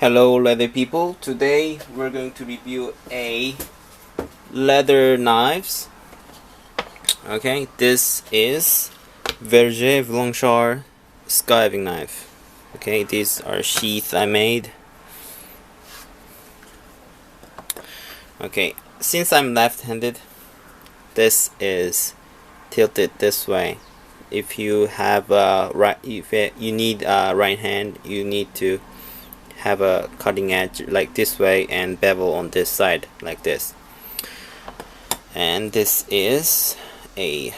Hello leather people, today we're going to review a leather knives. Okay, this is Vergez Blanchard Skiver knife. Okay, these are sheath I made. Okay, since I'm left-handed, this is tilted this way. If you have if you need right hand, you need to have a cutting edge like this way and bevel on this side like this. And this is a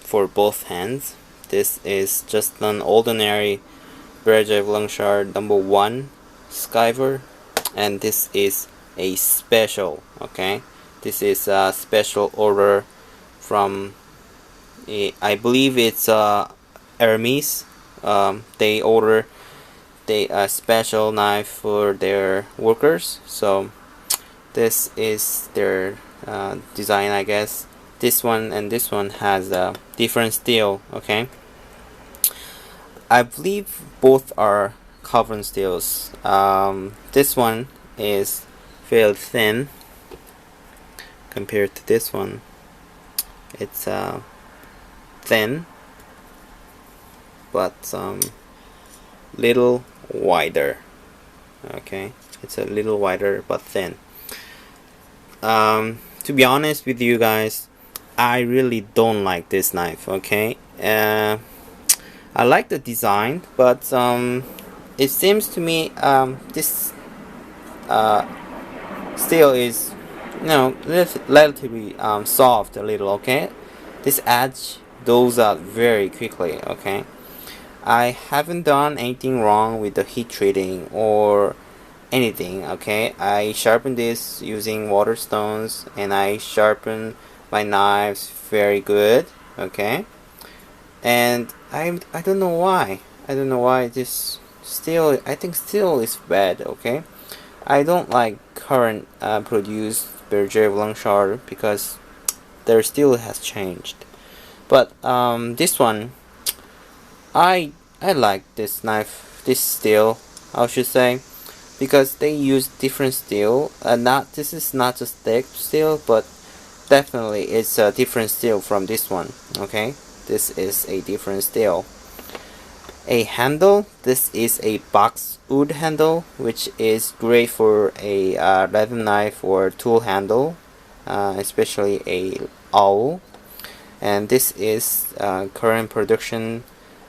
for both hands. This is just an ordinary Vergez Blanchard #1 Skiver, and this is a special. Okay, this is a special order from I believe it's Hermes. They order a special knife for their workers, so this is their design, I guess. This one and this one has a different steel. Okay, I believe both are carbon steels. This one is fairly thin compared to this one. It's thin but little wider. Okay, it's a little wider but thin. To be honest with you guys, I really don't like this knife. Okay, I like the design, but it seems to me this steel is, you know, relatively soft a little. Okay, this edge goes out very quickly. Okay, I haven't done anything wrong with the heat treating or anything. Okay, I sharpen this using water stones, and I sharpen my knives very good. Okay, and I don't know why. This steel, I think steel is bad. Okay, I don't like current produced Vergez Blanchard because their steel has changed. But this one, I like this knife, this steel, I should say, because they use different steel. This is not just thick steel, but definitely it's a different steel from this one. Okay, this is a different steel. A handle, this is a boxwood handle, which is great for a leather knife or tool handle, especially a awl. And this is current production,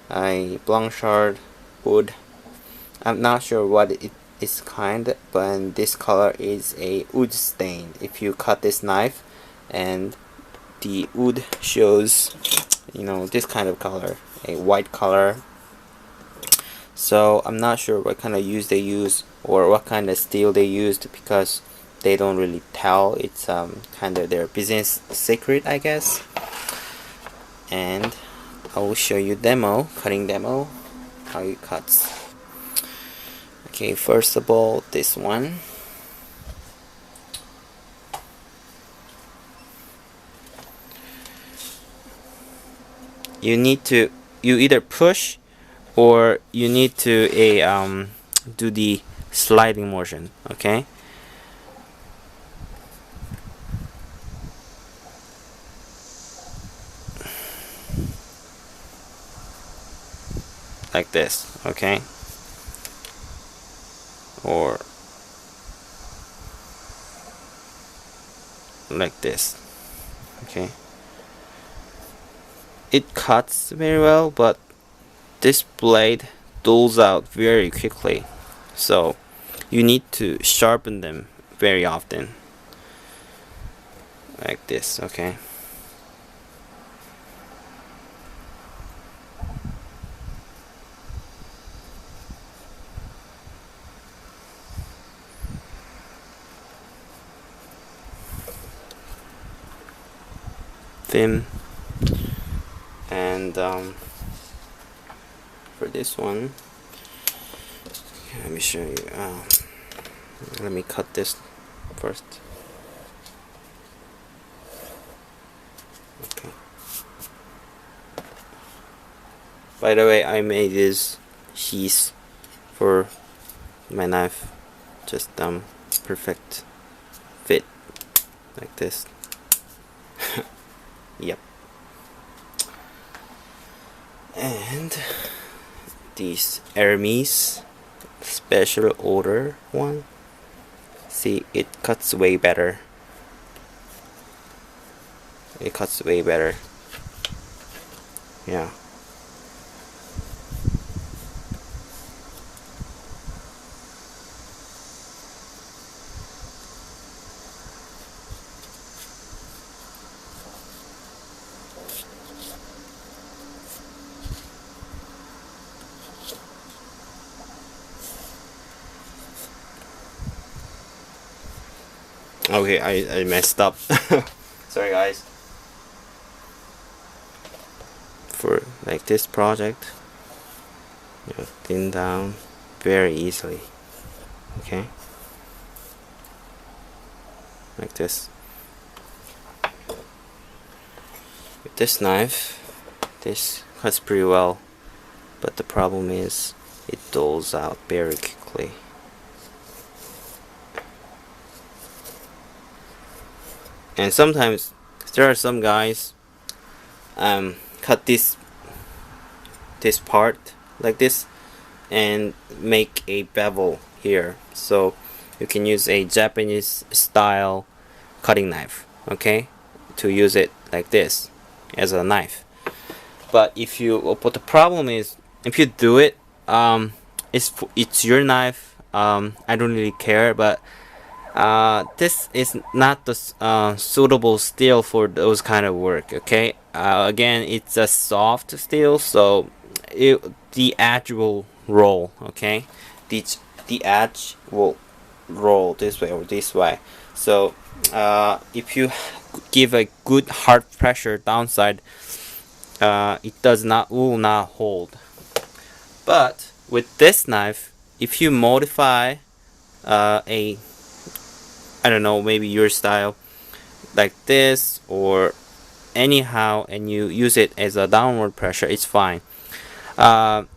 a Blanchard wood. I'm not sure what it is kind, but this color is a wood stain. If you cut this knife and the wood shows, you know, this kind of color, a white color. So I'm not sure what kind of use they use or what kind of steel they used, because they don't really tell. It's kind of their business secret, I guess. And I will show you cutting demo, how it cuts. Okay, first of all, this one. You either push or you need to do the sliding motion. Okay, like this. Okay, or like this. Okay, it cuts very well, but this blade dulls out very quickly, so you need to sharpen them very often, like this. Okay, thin. And for this one, let me show you. Let me cut this first. Okay. By the way, I made this sheath for my knife. just perfect fit like this. Yep. And these Hermes special order one, see, it cuts way better. It cuts way better. Yeah. Okay, I messed up. Sorry guys. For like this project, you thin down very easily. Okay, like this. With this knife, this cuts pretty well, but the problem is it dulls out very quickly. And sometimes there are some guys cut this part like this and make a bevel here, so you can use a Japanese style cutting knife, okay, to use it like this as a knife. But if you, but the problem is if you do it, it's your knife. I don't really care, but this is not the suitable steel for those kind of work. Okay, again, it's a soft steel, so the edge will roll. Okay, the edge will roll this way or this way. So if you give a good hard pressure downside, it will not hold. But with this knife, if you modify I don't know, maybe your style like this or anyhow, and you use it as a downward pressure, it's fine. I'm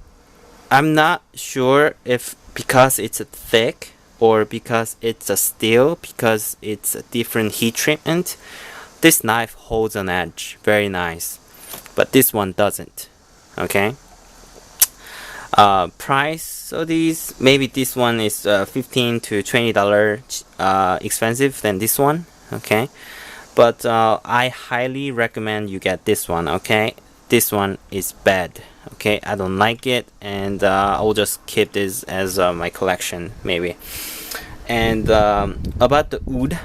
not sure if because it's thick or because it's a steel, because it's a different heat treatment, this knife holds an edge very nice, but this one doesn't. Okay. Price of these, maybe this one is $15 to $20 expensive than this one. Okay, but I highly recommend you get this one. Okay, this one is bad. Okay, I don't like it, and I will just keep this as my collection maybe. And about the wood,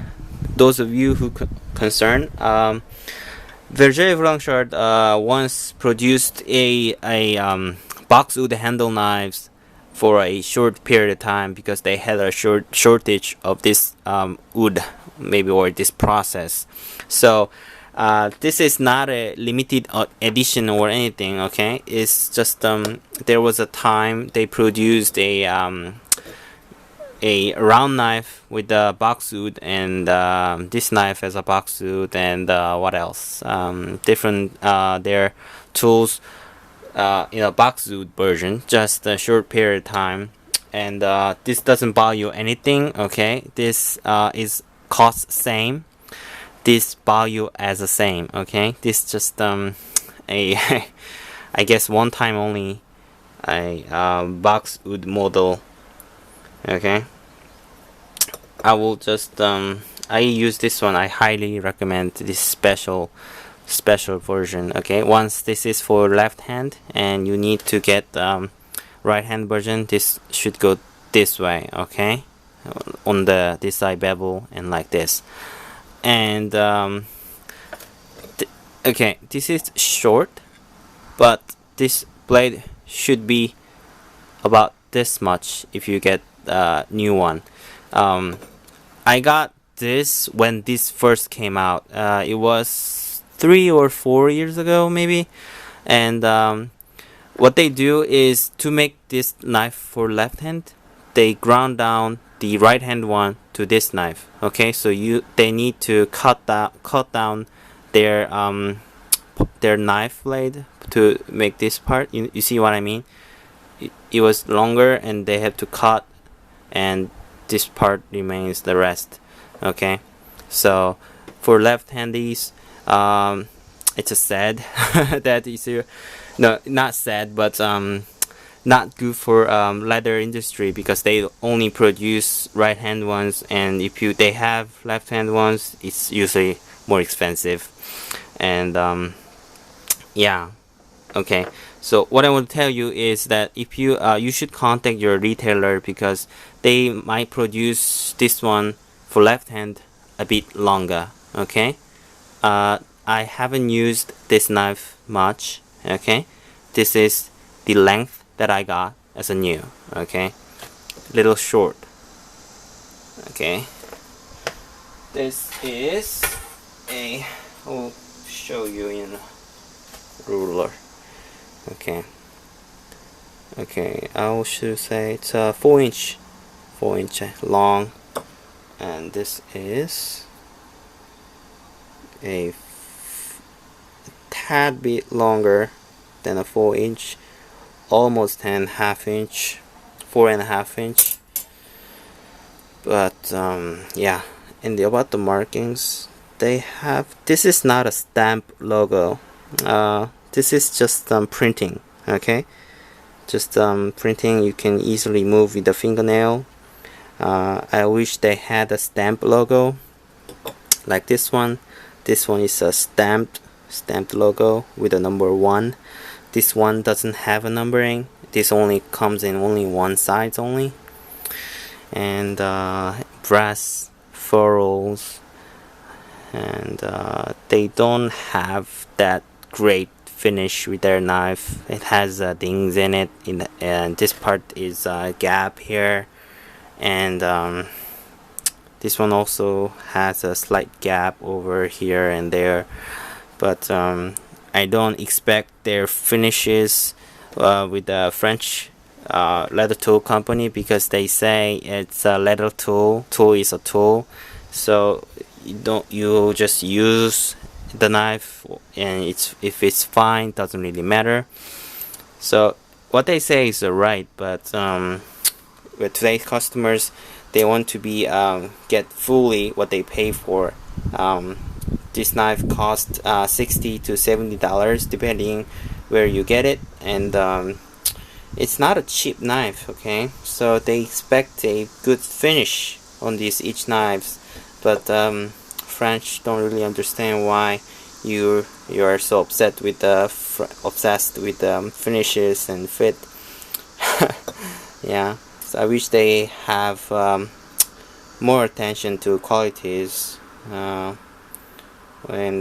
those of you who concerned, Vergez Blanchard once produced a boxwood handle knives for a short period of time because they had a shortage of this wood, maybe, or this process. So this is not a limited edition or anything. Okay, it's just there was a time they produced a round knife with the boxwood, and this knife has a boxwood, and what else? Different their tools in a boxwood version, just a short period of time. And this doesn't buy you anything. Okay, this is cost same. This value as the same. Okay, this just a I guess one time only a boxwood model. Okay, I will just I use this one. I highly recommend this special version. Okay, once this is for left hand and you need to get right hand version, this should go this way. Okay, on this side bevel and like this. And okay, this is short, but this blade should be about this much if you get a new one. I got this when this first came out. It was 3 or 4 years ago maybe. And what they do is, to make this knife for left hand, they ground down the right hand one to this knife. Okay, so they need to cut down their knife blade to make this part. You see what I mean? It was longer and they had to cut, and this part remains the rest. Okay, so for left-handies, it's a sad that is no, not sad, but not good for leather industry, because they only produce right-hand ones, and if they have left-hand ones, it's usually more expensive. And yeah, okay. So what I want to tell you is that if you you should contact your retailer, because they might produce this one for left hand a bit longer. Okay, I haven't used this knife much. Okay, this is the length that I got as a new. Okay, little short. Okay, this is a, I'll show you in ruler. Okay, I should say it's a 4-inch long, and this is a tad bit longer than a 4-inch, almost 10.5 inch, 4.5 inch. But yeah, and about the markings, they have, this is not a stamp logo. This is just printing. Okay, just printing. You can easily move with the fingernail. I wish they had a stamp logo like this one. This one is a stamped logo with a number 1. This one doesn't have a numbering. This only comes in only one side only. And brass ferrules, and they don't have that great finish with their knife. It has dings in it, and this part is a gap here, and this one also has a slight gap over here and there. But I don't expect their finishes with the French leather tool company, because they say it's a leather tool. Tool is a tool, so you just use the knife, and if it's fine, doesn't really matter. So what they say is right, but with today's customers, they want to be get fully what they pay for. This knife costs $60 to $70 depending where you get it, and it's not a cheap knife. Okay, so they expect a good finish on these each knives, but French don't really understand why you are so obsessed with the finishes and fit. Yeah, so I wish they have more attention to qualities, and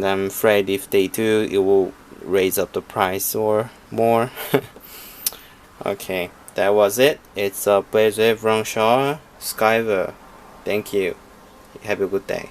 I'm afraid if they do, it will raise up the price or more. Okay, that was it. It's a Vergez Blanchard Skiver. Thank you. Have a good day.